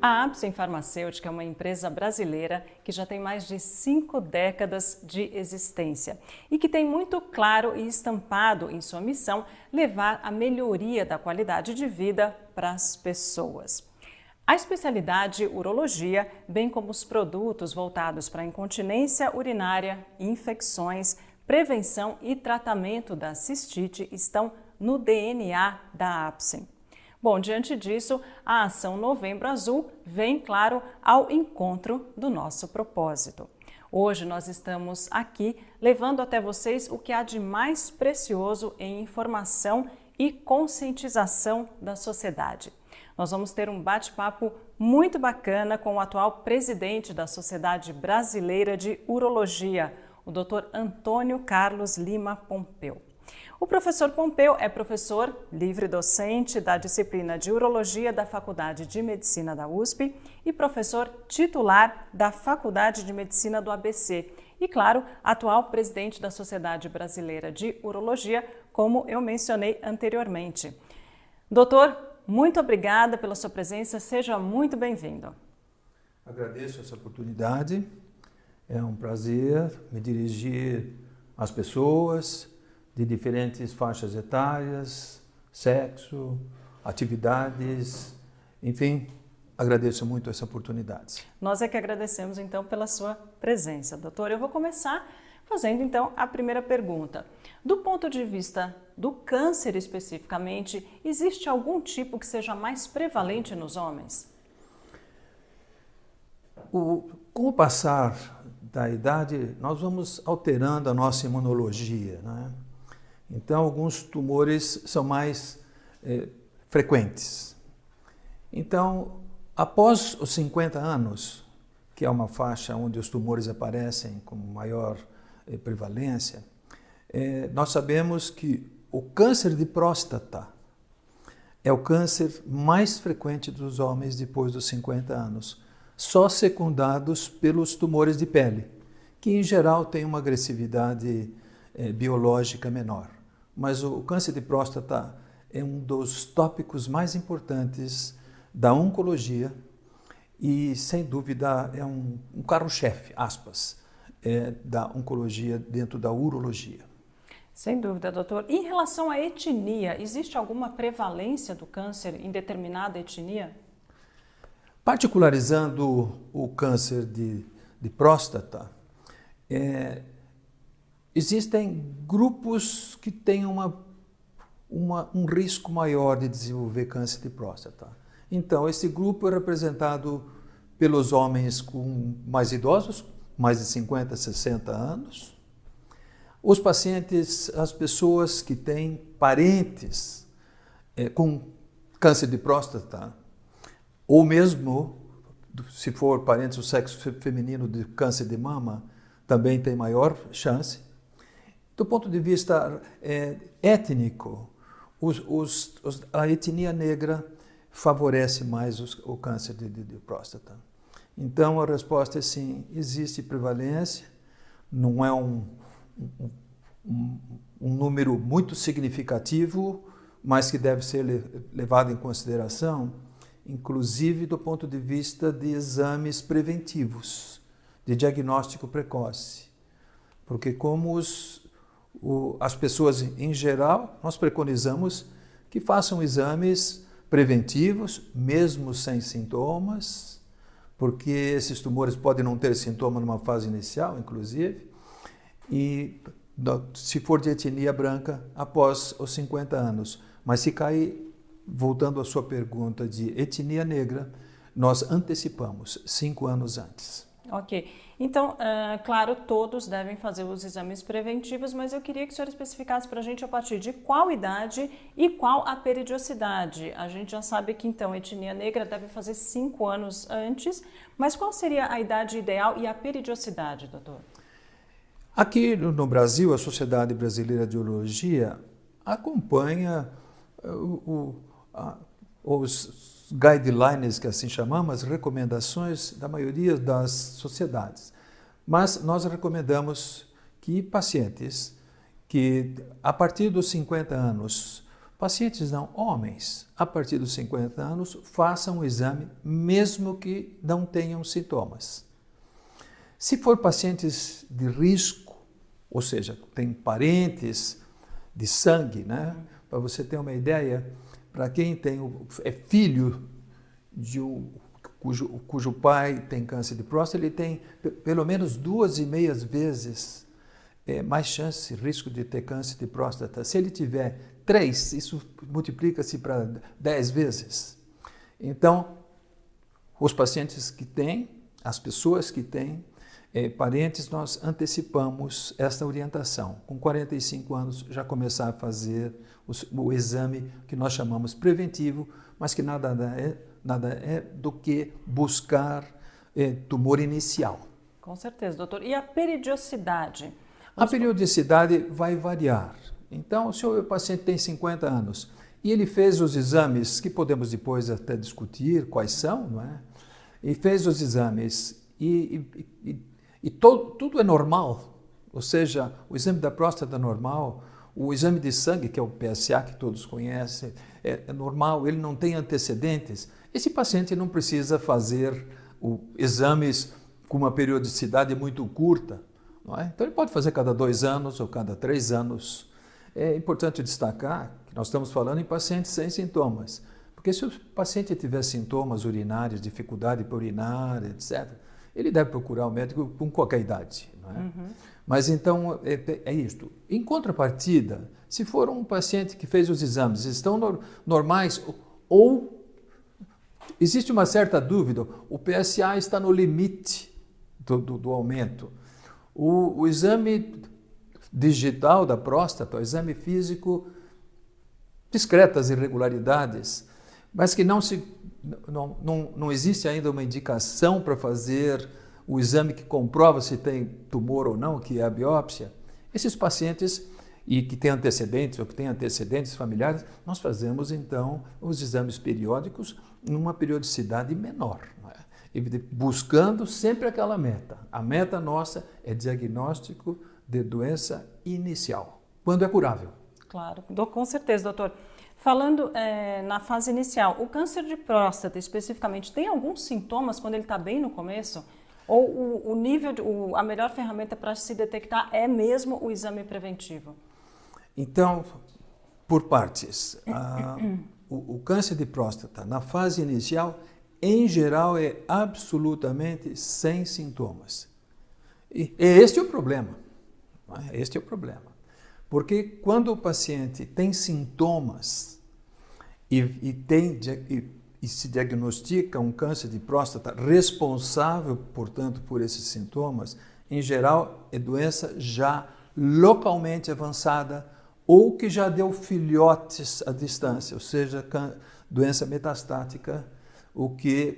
A Apsen Farmacêutica é uma empresa brasileira que já tem mais de 5 décadas de existência e que tem muito claro e estampado em sua missão levar a melhoria da qualidade de vida para as pessoas. A especialidade urologia, bem como os produtos voltados para a incontinência urinária, infecções, prevenção e tratamento da cistite estão no DNA da Apsen. Bom, diante disso, a ação Novembro Azul vem, claro, ao encontro do nosso propósito. Hoje nós estamos aqui levando até vocês o que há de mais precioso em informação e conscientização da sociedade. Nós vamos ter um bate-papo muito bacana com o atual presidente da Sociedade Brasileira de Urologia, o Dr. Antônio Carlos Lima Pompeu. O professor Pompeu é professor livre-docente da disciplina de Urologia da Faculdade de Medicina da USP e professor titular da Faculdade de Medicina do ABC e, claro, atual presidente da Sociedade Brasileira de Urologia, como eu mencionei anteriormente. Doutor, muito obrigada pela sua presença, seja muito bem-vindo. Agradeço essa oportunidade, é um prazer me dirigir às pessoas de diferentes faixas etárias, sexo, atividades, enfim, agradeço muito essa oportunidade. Nós é que agradecemos então pela sua presença, doutor. Eu vou começar fazendo então a primeira pergunta. Do ponto de vista do câncer especificamente, existe algum tipo que seja mais prevalente nos homens? Com o passar da idade, nós vamos alterando a nossa imunologia, né? Então, alguns tumores são mais frequentes. Então, após os 50 anos, que é uma faixa onde os tumores aparecem com maior prevalência, nós sabemos que o câncer de próstata é o câncer mais frequente dos homens depois dos 50 anos, só secundados pelos tumores de pele, que em geral têm uma agressividade biológica menor. Mas o câncer de próstata é um dos tópicos mais importantes da oncologia e, sem dúvida, é um carro-chefe, aspas, da oncologia dentro da urologia. Sem dúvida, doutor. Em relação à etnia, existe alguma prevalência do câncer em determinada etnia? Particularizando o câncer de próstata, existem grupos que têm um risco maior de desenvolver câncer de próstata. Então, esse grupo é representado pelos homens mais idosos, mais de 50, 60 anos. Os pacientes, as pessoas que têm parentes com câncer de próstata, ou mesmo, se for parentes do sexo feminino de câncer de mama, também tem maior chance. Do ponto de vista étnico, a etnia negra favorece mais o câncer de próstata. Então, a resposta é sim, existe prevalência, não é um número muito significativo, mas que deve ser levado em consideração, inclusive do ponto de vista de exames preventivos, de diagnóstico precoce. Porque como as pessoas em geral, nós preconizamos que façam exames preventivos, mesmo sem sintomas, porque esses tumores podem não ter sintoma numa fase inicial, inclusive, e se for de etnia branca, após os 50 anos. Mas se cair, voltando à sua pergunta de etnia negra, nós antecipamos 5 anos antes. Ok. Então, claro, todos devem fazer os exames preventivos, mas eu queria que o senhor especificasse para a gente a partir de qual idade e qual a periodicidade. A gente já sabe que, então, a etnia negra deve fazer 5 anos antes, mas qual seria a idade ideal e a periodicidade, doutor? Aqui no Brasil, a Sociedade Brasileira de Urologia acompanha os guidelines, que assim chamamos, as recomendações da maioria das sociedades. Mas nós recomendamos que pacientes que, a partir dos 50 anos, Pacientes não, homens, a partir dos 50 anos, façam o exame mesmo que não tenham sintomas. Se for pacientes de risco, ou seja, tem parentes de sangue, né? Para você ter uma ideia, para quem é filho de cujo pai tem câncer de próstata, ele tem pelo menos 2,5 vezes mais chance, risco de ter câncer de próstata. Se ele tiver 3, isso multiplica-se para 10 vezes. Então, os pacientes que têm, as pessoas que têm parentes, nós antecipamos esta orientação. Com 45 anos, já começar a fazer o exame que nós chamamos preventivo, mas que nada é do que buscar tumor inicial. Com certeza, doutor. E a periodicidade? A periodicidade vai variar. Então, se o paciente tem 50 anos e ele fez os exames, que podemos depois até discutir quais são, não é? E fez os exames e tudo é normal, ou seja, o exame da próstata é normal, o exame de sangue, que é o PSA, que todos conhecem, é normal, ele não tem antecedentes. Esse paciente não precisa fazer exames com uma periodicidade muito curta, não é? Então ele pode fazer cada 2 anos ou cada 3 anos. É importante destacar que nós estamos falando em pacientes sem sintomas, porque se o paciente tiver sintomas urinários, dificuldade para urinar, etc., ele deve procurar o médico com qualquer idade. Não é? Mas então é isto. Em contrapartida, se for um paciente que fez os exames, estão normais ou existe uma certa dúvida, o PSA está no limite do aumento. O exame digital da próstata, o exame físico, discretas irregularidades, mas que não existe ainda uma indicação para fazer o exame que comprova se tem tumor ou não, que é a biópsia. Esses pacientes e que têm antecedentes ou que têm antecedentes familiares, nós fazemos então os exames periódicos numa periodicidade menor, não é? Buscando sempre aquela meta. A meta nossa é diagnóstico de doença inicial, quando é curável. Claro, com certeza, doutor. Falando na fase inicial, o câncer de próstata especificamente tem alguns sintomas quando ele está bem no começo? Ou a melhor ferramenta para se detectar é mesmo o exame preventivo? Então, por partes. O câncer de próstata, na fase inicial, em geral, é absolutamente sem sintomas. E este é o problema. Este é o problema. Porque quando o paciente tem sintomas e se diagnostica um câncer de próstata responsável, portanto, por esses sintomas, em geral, é doença já localmente avançada ou que já deu filhotes à distância, ou seja, doença metastática,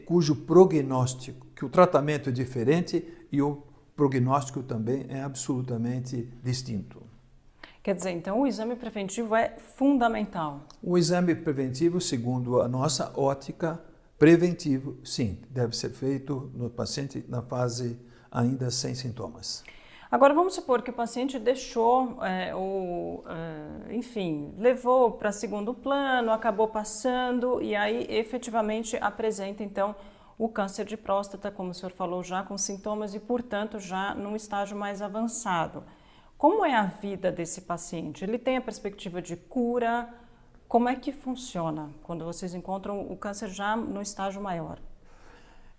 cujo prognóstico, que o tratamento é diferente e o prognóstico também é absolutamente distinto. Quer dizer, então o exame preventivo é fundamental? O exame preventivo, segundo a nossa ótica, preventivo, sim, deve ser feito no paciente na fase ainda sem sintomas. Agora, vamos supor que o paciente deixou, enfim, levou para segundo plano, acabou passando e aí efetivamente apresenta, então, o câncer de próstata, como o senhor falou, já com sintomas e, portanto, já num estágio mais avançado. Como é a vida desse paciente? Ele tem a perspectiva de cura? Como é que funciona quando vocês encontram o câncer já no estágio maior?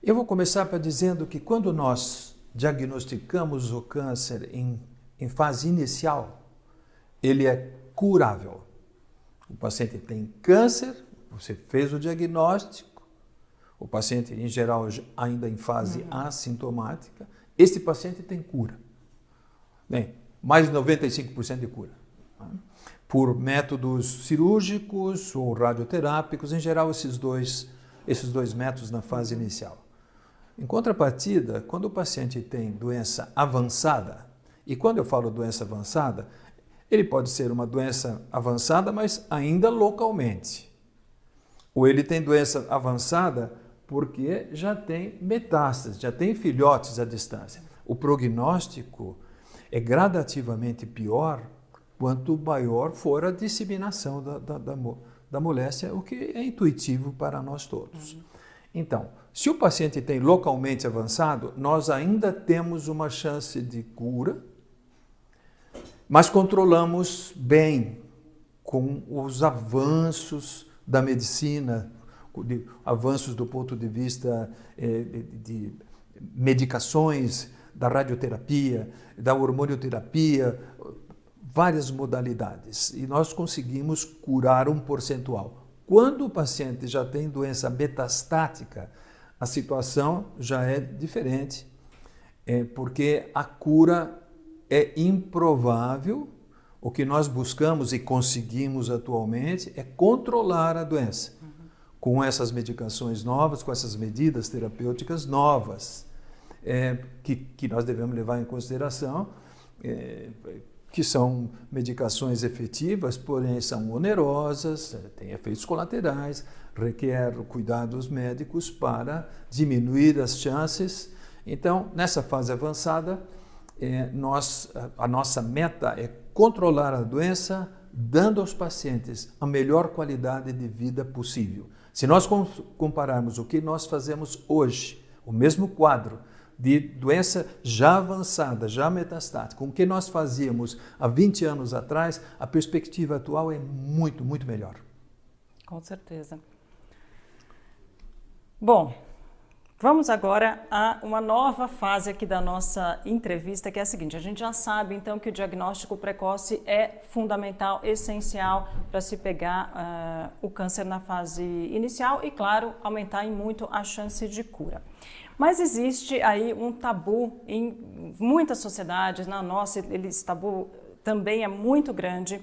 Eu vou começar dizendo que quando nós diagnosticamos o câncer em fase inicial, ele é curável. O paciente tem câncer, você fez o diagnóstico, o paciente, em geral, ainda em fase assintomática, esse paciente tem cura. Bem, mais de 95% de cura. Por métodos cirúrgicos ou radioterápicos, em geral, esses dois métodos na fase inicial. Em contrapartida, quando o paciente tem doença avançada, e quando eu falo doença avançada, ele pode ser uma doença avançada, mas ainda localmente. Ou ele tem doença avançada porque já tem metástases, já tem filhotes à distância. O prognóstico é gradativamente pior quanto maior for a disseminação da moléstia, o que é intuitivo para nós todos. Então, se o paciente tem localmente avançado, nós ainda temos uma chance de cura, mas controlamos bem com os avanços da medicina, avanços do ponto de vista de medicações, da radioterapia, da hormonioterapia, várias modalidades. E nós conseguimos curar um percentual. Quando o paciente já tem doença metastática, a situação já é diferente, porque a cura é improvável. O que nós buscamos e conseguimos atualmente é controlar a doença com essas medicações novas, com essas medidas terapêuticas novas, que nós devemos levar em consideração, que são medicações efetivas, porém são onerosas, têm efeitos colaterais, requer cuidados médicos para diminuir as chances. Então, nessa fase avançada, a nossa meta é controlar a doença, dando aos pacientes a melhor qualidade de vida possível. Se nós compararmos o que nós fazemos hoje, o mesmo quadro de doença já avançada, já metastática, com o que nós fazíamos há 20 anos atrás, a perspectiva atual é muito, muito melhor. Com certeza. Bom, vamos agora a uma nova fase aqui da nossa entrevista, que é a seguinte: a gente já sabe então que o diagnóstico precoce é fundamental, essencial para se pegar o câncer na fase inicial e, claro, aumentar em muito a chance de cura. Mas existe aí um tabu em muitas sociedades, na nossa esse tabu também é muito grande,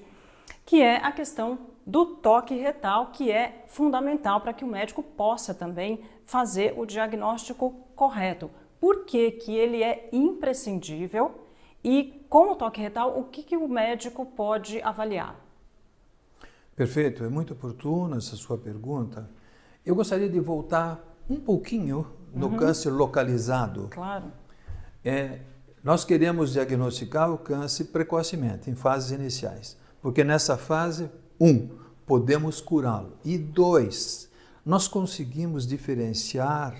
que é a questão do toque retal, que é fundamental para que o médico possa também fazer o diagnóstico correto. Por que que ele é imprescindível e com o toque retal, o que o médico pode avaliar? Perfeito, é muito oportuna essa sua pergunta. Eu gostaria de voltar um pouquinho no câncer localizado. Claro. Nós queremos diagnosticar o câncer precocemente, em fases iniciais, porque nessa fase, podemos curá-lo. E 2, nós conseguimos diferenciar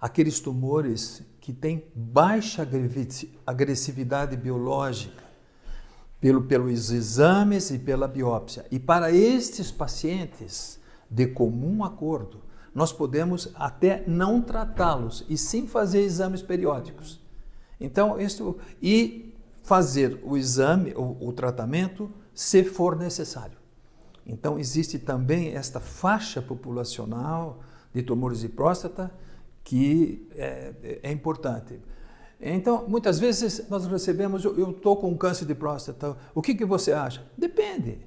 aqueles tumores que têm baixa agressividade biológica pelos exames e pela biópsia. E para estes pacientes, de comum acordo, nós podemos até não tratá-los e sim fazer exames periódicos. Então, e fazer o exame, o tratamento, se for necessário. Então, existe também esta faixa populacional de tumores de próstata que é importante. Então, muitas vezes nós recebemos, eu estou com câncer de próstata, o que você acha? Depende.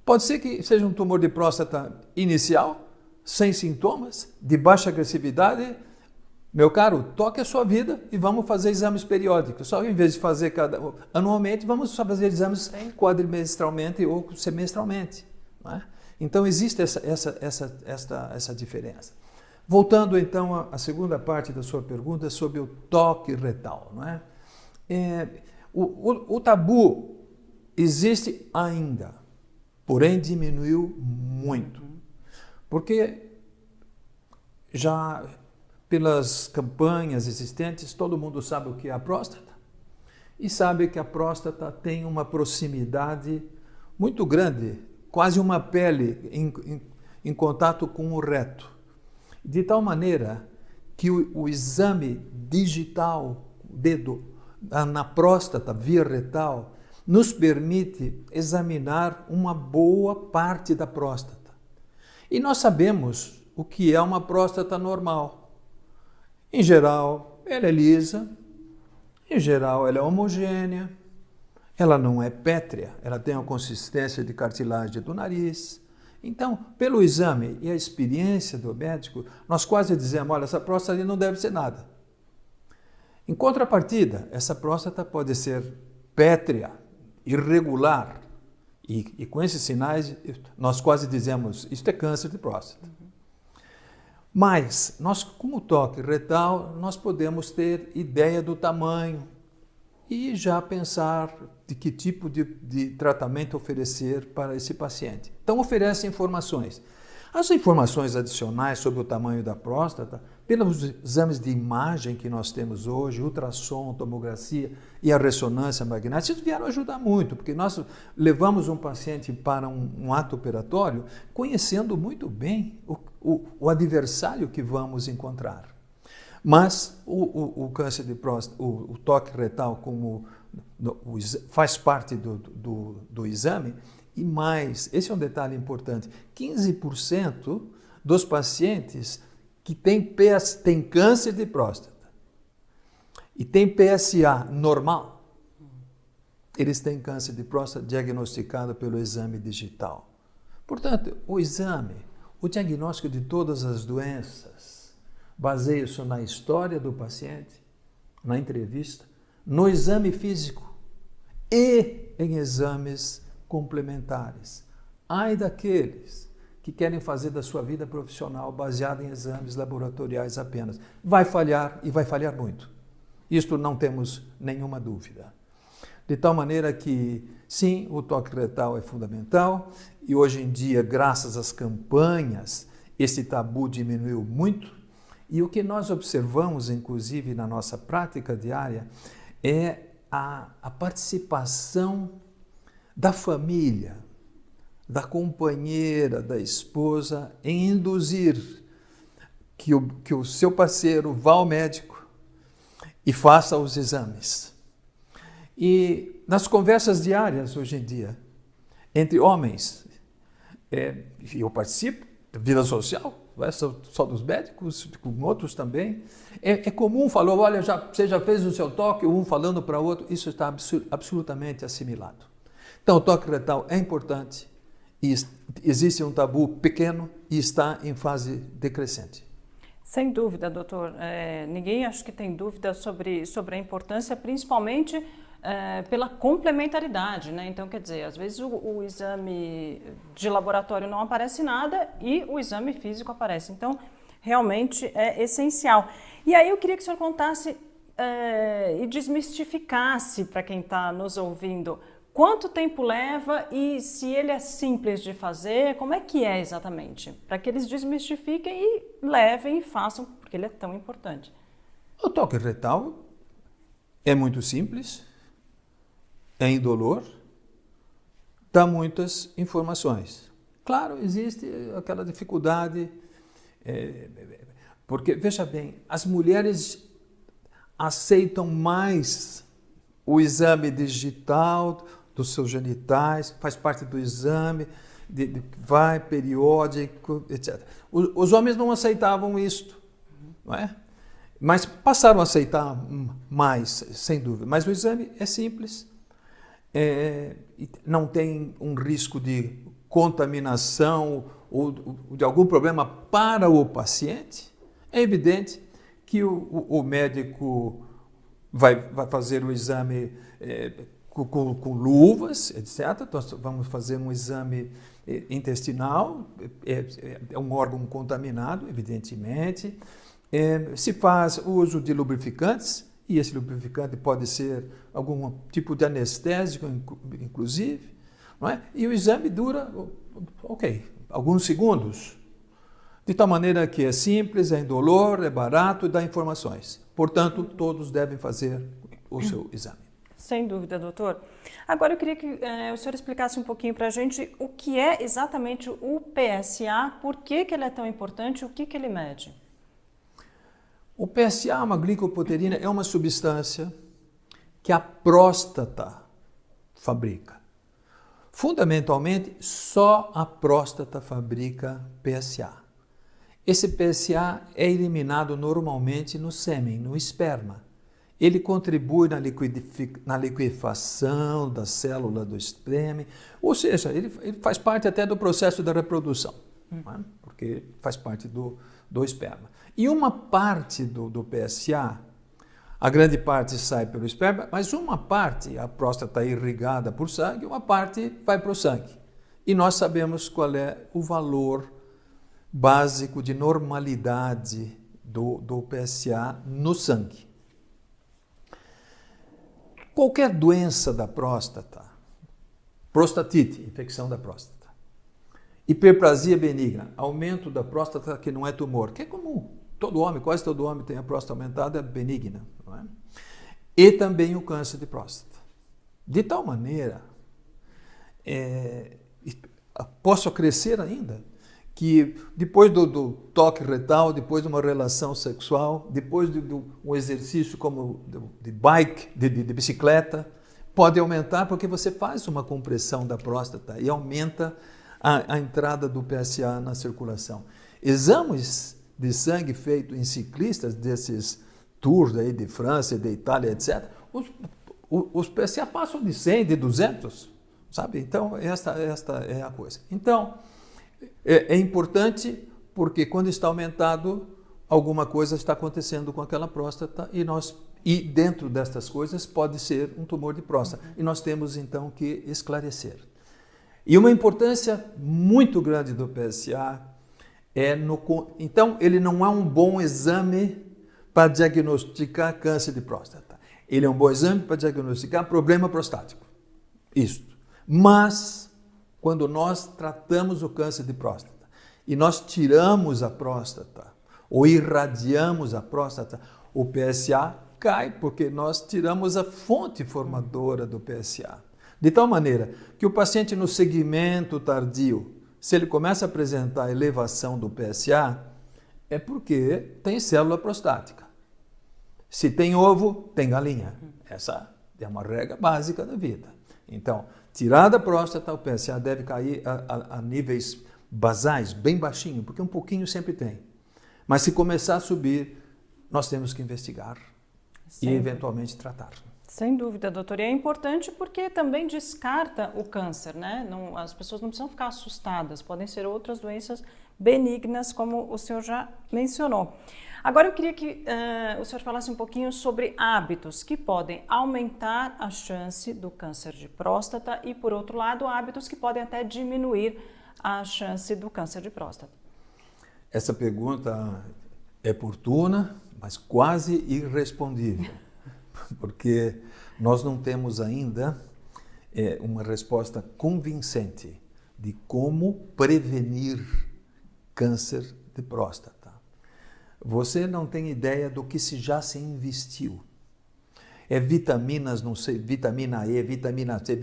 Pode ser que seja um tumor de próstata inicial, sem sintomas, de baixa agressividade. Meu caro, toque a sua vida e vamos fazer exames periódicos. Só em vez de fazer anualmente, vamos fazer exames quadrimestralmente ou semestralmente. Não é? Então, existe essa diferença. Voltando, então, à segunda parte da sua pergunta sobre o toque retal. Não é? O tabu existe ainda, porém diminuiu muito. Porque já pelas campanhas existentes, todo mundo sabe o que é a próstata e sabe que a próstata tem uma proximidade muito grande, quase uma pele em contato com o reto. De tal maneira que o exame digital, dedo na próstata, via retal, nos permite examinar uma boa parte da próstata. E nós sabemos o que é uma próstata normal. Em geral, ela é lisa, em geral, ela é homogênea, ela não é pétrea, ela tem a consistência de cartilagem do nariz. Então, pelo exame e a experiência do médico, nós quase dizemos, olha, essa próstata não deve ser nada. Em contrapartida, essa próstata pode ser pétrea, irregular, e com esses sinais, nós quase dizemos, isto é câncer de próstata. Mas, nós, com o toque retal, nós podemos ter ideia do tamanho e já pensar de que tipo de tratamento oferecer para esse paciente. Então, oferece informações. As informações adicionais sobre o tamanho da próstata, pelos exames de imagem que nós temos hoje, ultrassom, tomografia e a ressonância magnética, isso vieram ajudar muito, porque nós levamos um paciente para um ato operatório conhecendo muito bem o adversário que vamos encontrar. Mas o câncer de próstata, o toque retal, como faz parte do exame, e mais, esse é um detalhe importante, 15% dos pacientes que têm câncer de próstata e têm PSA normal, eles têm câncer de próstata diagnosticado pelo exame digital. Portanto, o diagnóstico de todas as doenças, baseia-se na história do paciente, na entrevista, no exame físico e em exames complementares. Ai daqueles que querem fazer da sua vida profissional baseada em exames laboratoriais apenas. Vai falhar e vai falhar muito. Isto não temos nenhuma dúvida. De tal maneira que, sim, o toque retal é fundamental e hoje em dia, graças às campanhas, esse tabu diminuiu muito. E o que nós observamos, inclusive, na nossa prática diária, é a participação da família, da companheira, da esposa, em induzir que o seu parceiro vá ao médico e faça os exames. E nas conversas diárias, hoje em dia, entre homens, eu participo da vida social, não é só dos médicos, com outros também, é comum, falou, olha, você já fez o seu toque, um falando para o outro, isso está absolutamente assimilado. Então, o toque retal é importante, e existe um tabu pequeno e está em fase decrescente. Sem dúvida, doutor. Ninguém acho que tem dúvida sobre a importância, principalmente pela complementaridade, né? Então, quer dizer, às vezes o exame de laboratório não aparece nada e o exame físico aparece. Então, realmente é essencial. E aí eu queria que o senhor contasse e desmistificasse para quem está nos ouvindo quanto tempo leva e se ele é simples de fazer, como é que é exatamente? Para que eles desmistifiquem e levem e façam, porque ele é tão importante. O toque retal é muito simples, é indolor, dá muitas informações. Claro, existe aquela dificuldade, porque, veja bem, as mulheres aceitam mais o exame digital dos seus genitais, faz parte do exame, vai periódico, etc. Os homens não aceitavam isto, não é? Mas passaram a aceitar mais, sem dúvida. Mas o exame é simples, não tem um risco de contaminação ou de algum problema para o paciente. É evidente que o médico vai fazer o exame com luvas, etc. Nós vamos fazer um exame intestinal, é um órgão contaminado, evidentemente. Se faz o uso de lubrificantes, e esse lubrificante pode ser algum tipo de anestésico, inclusive, não é? E o exame dura, alguns segundos, de tal maneira que é simples, é indolor, é barato e dá informações. Portanto, todos devem fazer o seu exame. Sem dúvida, doutor. Agora eu queria que o senhor explicasse um pouquinho para a gente o que é exatamente o PSA, por que ele é tão importante, o que ele mede. O PSA, uma glicoproteína, é uma substância que a próstata fabrica. Fundamentalmente, só a próstata fabrica PSA. Esse PSA é eliminado normalmente no sêmen, no esperma. Ele contribui na liquefação da célula do esperma, ou seja, ele faz parte até do processo da reprodução, não é? Porque faz parte do esperma. E uma parte do PSA, a grande parte sai pelo esperma, mas uma parte, a próstata é irrigada por sangue, uma parte vai para o sangue. E nós sabemos qual é o valor básico de normalidade do PSA no sangue. qualquer doença da próstata, prostatite, infecção da próstata, hiperplasia benigna, aumento da próstata que não é tumor, que é comum. Todo homem, quase todo homem tem a próstata aumentada benigna, não é? E também o câncer de próstata. De tal maneira, posso crescer ainda, que depois do toque retal, depois de uma relação sexual, depois de um exercício como de bike, de bicicleta, pode aumentar porque você faz uma compressão da próstata e aumenta a entrada do PSA na circulação. Exames de sangue feitos em ciclistas desses tours aí de França, de Itália, etc., os PSA passam de 100, de 200, sabe? Então, esta é a coisa. Então, é importante porque quando está aumentado, alguma coisa está acontecendo com aquela próstata e dentro destas coisas pode ser um tumor de próstata. E nós temos então que esclarecer. E uma importância muito grande do PSA então ele não é um bom exame para diagnosticar câncer de próstata. Ele é um bom exame para diagnosticar problema prostático. Isto. Mas quando nós tratamos o câncer de próstata e nós tiramos a próstata ou irradiamos a próstata, o PSA cai porque nós tiramos a fonte formadora do PSA. De tal maneira que o paciente no segmento tardio, se ele começa a apresentar elevação do PSA, é porque tem célula prostática. Se tem ovo, tem galinha. Essa é uma regra básica da vida. Então, tirada a próstata, o PSA deve cair a níveis basais, bem baixinho, porque um pouquinho sempre tem. Mas se começar a subir, nós temos que investigar e eventualmente tratar. Sem dúvida, doutor. E é importante porque também descarta o câncer, né? As pessoas não precisam ficar assustadas, podem ser outras doenças benignas, como o senhor já mencionou. Agora eu queria que o senhor falasse um pouquinho sobre hábitos que podem aumentar a chance do câncer de próstata e, por outro lado, hábitos que podem até diminuir a chance do câncer de próstata. Essa pergunta é oportuna, mas quase irrespondível, porque nós não temos ainda uma resposta convincente de como prevenir câncer de próstata. Você não tem ideia do que já se investiu. É vitaminas, não sei, vitamina E, vitamina C,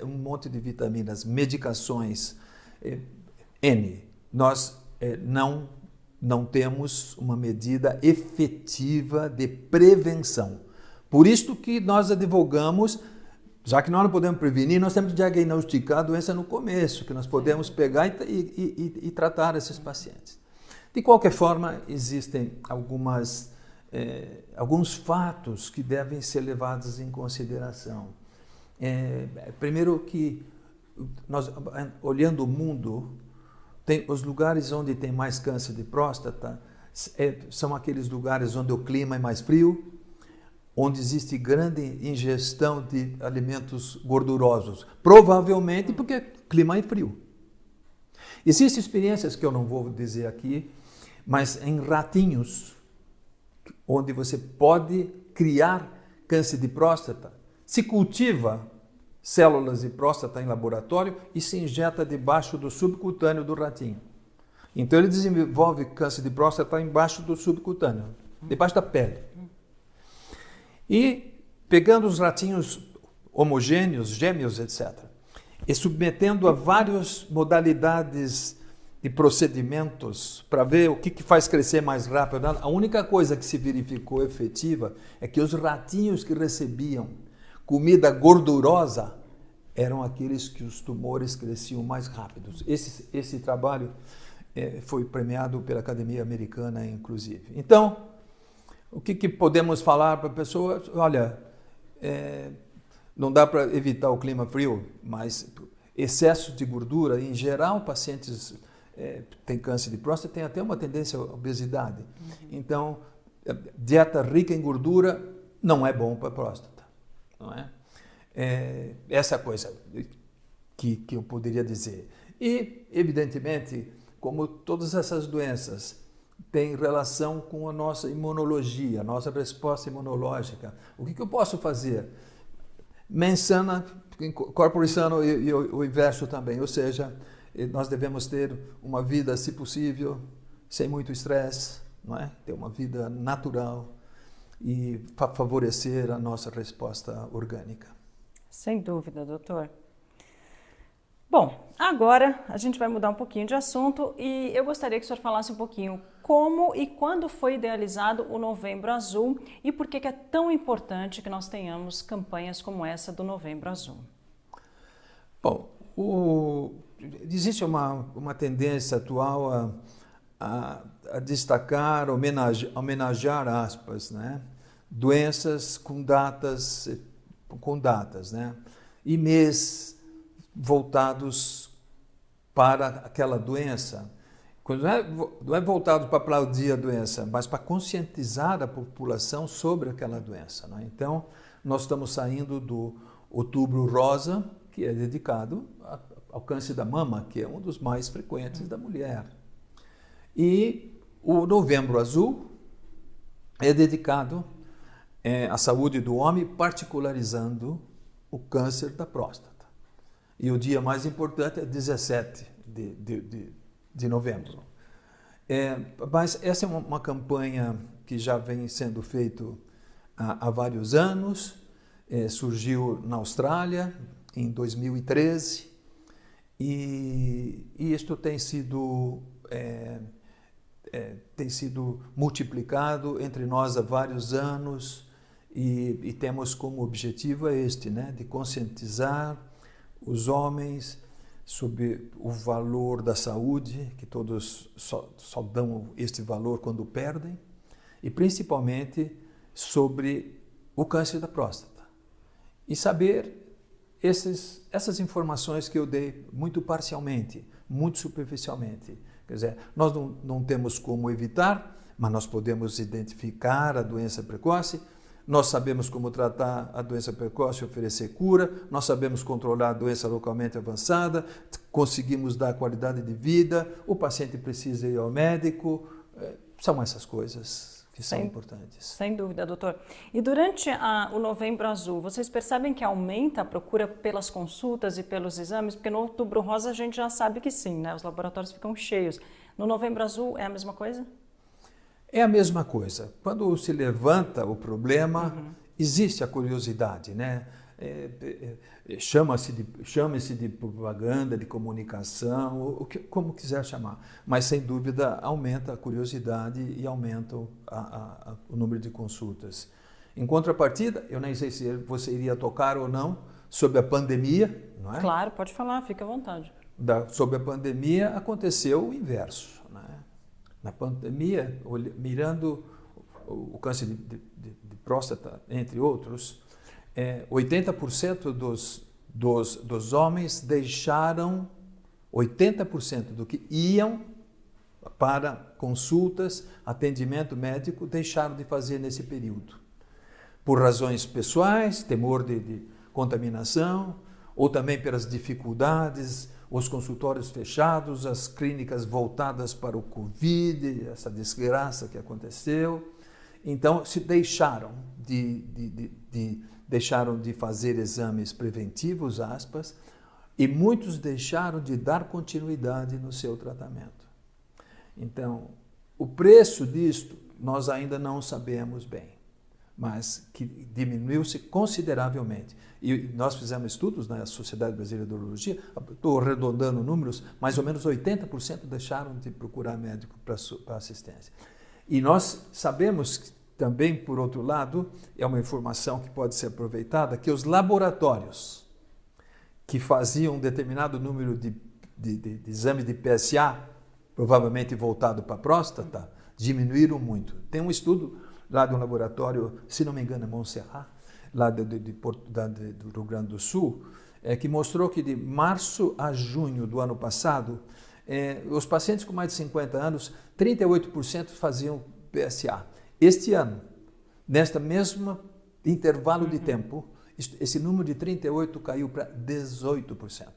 um monte de vitaminas, medicações, N. Nós não temos uma medida efetiva de prevenção. Por isso que nós advogamos, já que nós não podemos prevenir, nós temos que diagnosticar a doença no começo, que nós podemos pegar e tratar esses pacientes. De qualquer forma, existem alguns fatos que devem ser levados em consideração. Primeiro que, nós, olhando o mundo, tem os lugares onde tem mais câncer de próstata, são aqueles lugares onde o clima é mais frio, onde existe grande ingestão de alimentos gordurosos, provavelmente porque o clima é frio. Existem experiências que eu não vou dizer aqui, mas em ratinhos, onde você pode criar câncer de próstata, se cultiva células de próstata em laboratório e se injeta debaixo do subcutâneo do ratinho. Então ele desenvolve câncer de próstata embaixo do subcutâneo, debaixo da pele. E pegando os ratinhos homogêneos, gêmeos, etc., e submetendo a várias modalidades de procedimentos para ver o que faz crescer mais rápido. A única coisa que se verificou efetiva é que os ratinhos que recebiam comida gordurosa eram aqueles que os tumores cresciam mais rápidos. Esse trabalho foi premiado pela Academia Americana, inclusive. Então, o que podemos falar para a pessoa? Olha, não dá para evitar o clima frio, mas excesso de gordura, em geral, pacientes têm câncer de próstata, tem até uma tendência à obesidade. Então, dieta rica em gordura não é bom para a próstata, não é? Essa coisa que eu poderia dizer. E, evidentemente, como todas essas doenças têm relação com a nossa imunologia, a nossa resposta imunológica, o que eu posso fazer? Mens sana, corpore sano e o inverso também. Ou seja, nós devemos ter uma vida, se possível, sem muito estresse, não é? Ter uma vida natural e favorecer a nossa resposta orgânica. Sem dúvida, doutor. Bom, agora a gente vai mudar um pouquinho de assunto e eu gostaria que o senhor falasse um pouquinho como e quando foi idealizado o Novembro Azul e por que é tão importante que nós tenhamos campanhas como essa do Novembro Azul. Bom, existe uma tendência atual a destacar, homenagear aspas, né? Doenças com datas, né? E mês voltados para aquela doença. Não é voltado para aplaudir a doença, mas para conscientizar a população sobre aquela doença, né? Então, nós estamos saindo do Outubro Rosa, que é dedicado ao câncer da mama, que é um dos mais frequentes da mulher. E o Novembro Azul é dedicado à saúde do homem, particularizando o câncer da próstata. E o dia mais importante é 17 de novembro. Mas essa é uma campanha que já vem sendo feita há vários anos, surgiu na Austrália em 2013 e isto tem sido multiplicado entre nós há vários anos e temos como objetivo este, né, de conscientizar os homens sobre o valor da saúde, que todos só dão este valor quando perdem, e principalmente sobre o câncer da próstata. E saber essas informações que eu dei muito parcialmente, muito superficialmente. Quer dizer, nós não temos como evitar, mas nós podemos identificar a doença precoce, nós sabemos como tratar a doença precoce e oferecer cura, nós sabemos controlar a doença localmente avançada, conseguimos dar qualidade de vida, o paciente precisa ir ao médico, são essas coisas que são importantes. Sem dúvida, doutor. E durante o Novembro Azul, vocês percebem que aumenta a procura pelas consultas e pelos exames? Porque no Outubro Rosa a gente já sabe que sim, né? Os laboratórios ficam cheios. No Novembro Azul é a mesma coisa? É a mesma coisa. Quando se levanta o problema, existe a curiosidade, né? Chame-se de propaganda, de comunicação, como quiser chamar. Mas, sem dúvida, aumenta a curiosidade e aumenta o número de consultas. Em contrapartida, eu nem sei se você iria tocar ou não sobre a pandemia, não é? Claro, pode falar, fica à vontade. Sobre a pandemia aconteceu o inverso, né? Na pandemia, mirando o câncer de próstata, entre outros, 80% dos homens deixaram, 80% do que iam para consultas, atendimento médico, deixaram de fazer nesse período. Por razões pessoais, temor de contaminação, ou também pelas dificuldades, os consultórios fechados, as clínicas voltadas para o Covid, essa desgraça que aconteceu. Então, se deixaram de fazer exames preventivos, aspas, e muitos deixaram de dar continuidade no seu tratamento. Então, o preço disto nós ainda não sabemos bem, mas que diminuiu-se consideravelmente. E nós fizemos estudos na Sociedade Brasileira de Urologia, estou arredondando números, mais ou menos 80% deixaram de procurar médico para assistência. E nós sabemos também, por outro lado, é uma informação que pode ser aproveitada, que os laboratórios que faziam um determinado número de exames de PSA, provavelmente voltado para a próstata, diminuíram muito. Tem um estudo lá de um laboratório, se não me engano, é Montserrat, lá do Rio Grande do Sul, que mostrou que de março a junho do ano passado, os pacientes com mais de 50 anos, 38% faziam PSA. Este ano, nesta mesma intervalo de tempo, esse número de 38% caiu para 18%.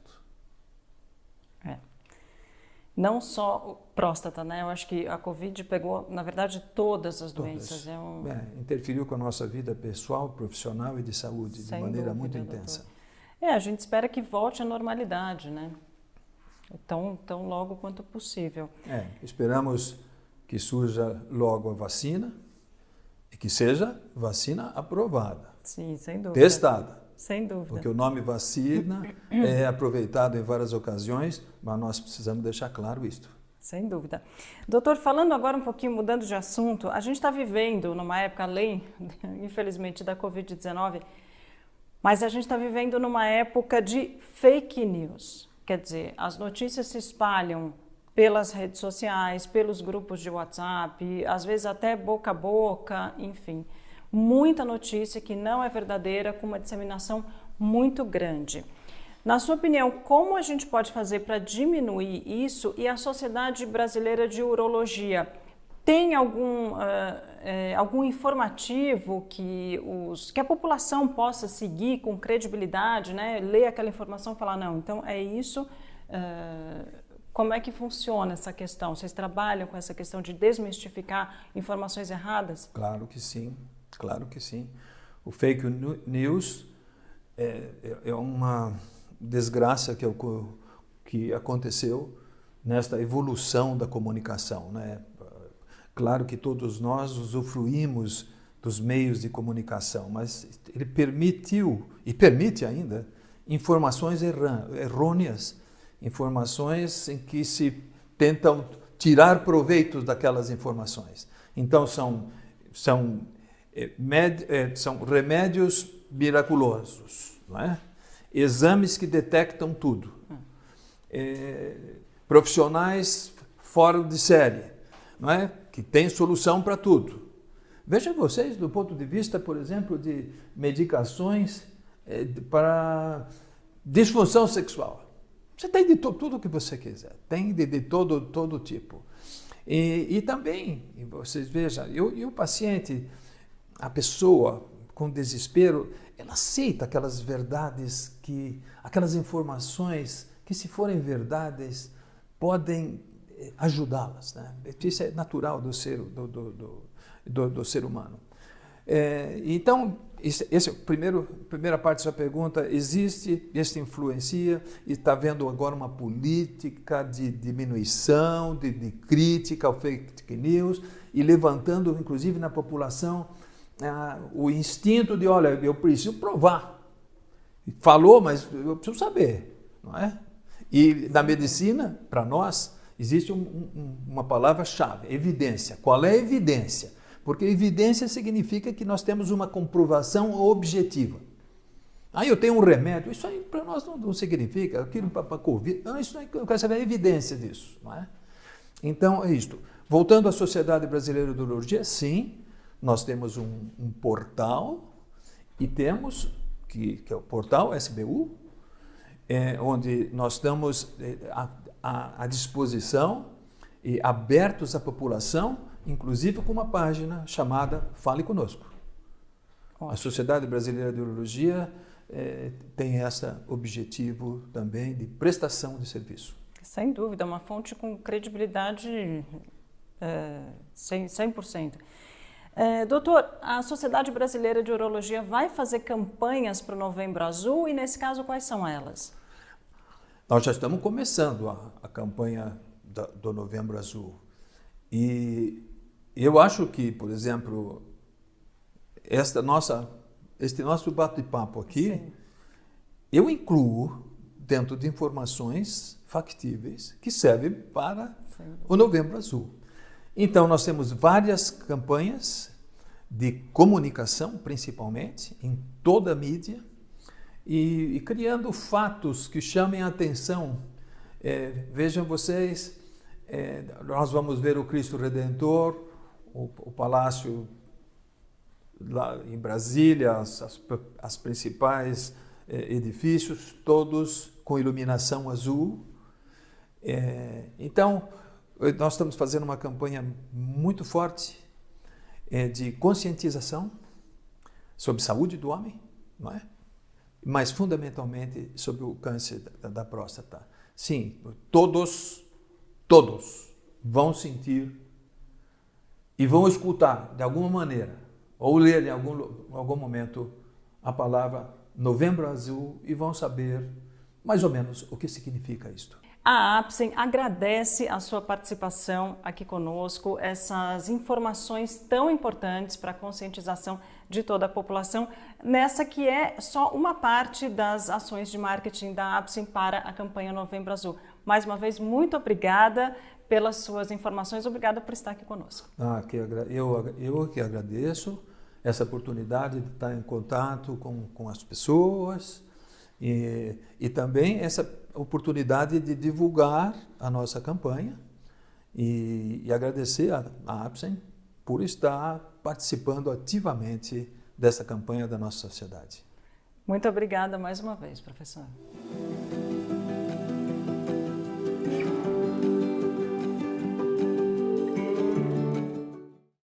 Não só próstata, né? Eu acho que a Covid pegou, na verdade, todas as doenças. Interferiu com a nossa vida pessoal, profissional e de saúde, de maneira muito intensa. A gente espera que volte à normalidade, né? Tão logo quanto possível. Esperamos que surja logo a vacina e que seja vacina aprovada. Sim, sem dúvida. Testada. Sem dúvida. Porque o nome vacina é aproveitado em várias ocasiões, mas nós precisamos deixar claro isto. Sem dúvida. Doutor, falando agora um pouquinho, mudando de assunto, a gente está vivendo numa época, além, infelizmente, da Covid-19, mas a gente está vivendo numa época de fake news. Quer dizer, as notícias se espalham pelas redes sociais, pelos grupos de WhatsApp, às vezes até boca a boca, enfim. Muita notícia que não é verdadeira, com uma disseminação muito grande. Na sua opinião, como a gente pode fazer para diminuir isso? E a Sociedade Brasileira de Urologia tem algum informativo que a população possa seguir com credibilidade, né? Ler aquela informação e falar, não, então é isso. Como é que funciona essa questão? Vocês trabalham com essa questão de desmistificar informações erradas? Claro que sim. Claro que sim. O fake news é uma desgraça que aconteceu nesta evolução da comunicação, né? Claro que todos nós usufruímos dos meios de comunicação, mas ele permitiu, e permite ainda, informações errôneas, informações em que se tentam tirar proveito daquelas informações. Então, são remédios miraculosos, não é? Exames que detectam tudo, profissionais fora de série, não é? Que têm solução para tudo. Vejam vocês, do ponto de vista, por exemplo, de medicações para disfunção sexual. Você tem de tudo o que você quiser, tem de todo tipo. E também, vocês vejam, e o paciente, a pessoa com desespero, ela aceita aquelas verdades, aquelas informações que, se forem verdades, podem ajudá-las, né? Isso é natural do ser humano. Então, essa é a primeira parte da sua pergunta. Existe, isso influencia, e está havendo agora uma política de diminuição, de crítica ao fake news, e levantando, inclusive, na população, o instinto de, olha, eu preciso provar. Falou, mas eu preciso saber, não é? E na medicina, para nós, existe uma palavra-chave, evidência. Qual é a evidência? Porque evidência significa que nós temos uma comprovação objetiva. Eu tenho um remédio, isso aí para nós não significa, aquilo para a Covid, não, isso aí, eu quero saber a evidência disso, não é? Então, é isto. Voltando à Sociedade Brasileira de Urologia, sim, nós temos um portal, e temos, que é o portal SBU, onde nós estamos à disposição e abertos à população, inclusive com uma página chamada Fale Conosco. Ótimo. A Sociedade Brasileira de Urologia tem esse objetivo também de prestação de serviço. Sem dúvida, uma fonte com credibilidade 100%. Doutor, a Sociedade Brasileira de Urologia vai fazer campanhas para o Novembro Azul, e nesse caso quais são elas? Nós já estamos começando a campanha do Novembro Azul. E eu acho que, por exemplo, este nosso bate-papo aqui, sim, eu incluo dentro de informações factíveis que servem para o Novembro Azul. Então, nós temos várias campanhas de comunicação, principalmente, em toda a mídia, e criando fatos que chamem a atenção. Vejam vocês, nós vamos ver o Cristo Redentor, o Palácio lá em Brasília, as principais edifícios, todos com iluminação azul. Então, nós estamos fazendo uma campanha muito forte de conscientização sobre a saúde do homem, não é? Mas fundamentalmente sobre o câncer da próstata. Sim, todos todos vão sentir e vão escutar de alguma maneira, ou ler em algum momento a palavra Novembro Azul e vão saber mais ou menos o que significa isto. A APSEM agradece a sua participação aqui conosco, essas informações tão importantes para a conscientização de toda a população, nessa que é só uma parte das ações de marketing da APSEM para a campanha Novembro Azul. Mais uma vez, muito obrigada pelas suas informações, obrigada por estar aqui conosco. Eu que agradeço essa oportunidade de estar em contato com as pessoas e também essa oportunidade de divulgar a nossa campanha e agradecer a APSEM por estar participando ativamente dessa campanha da nossa sociedade. Muito obrigada mais uma vez, professor.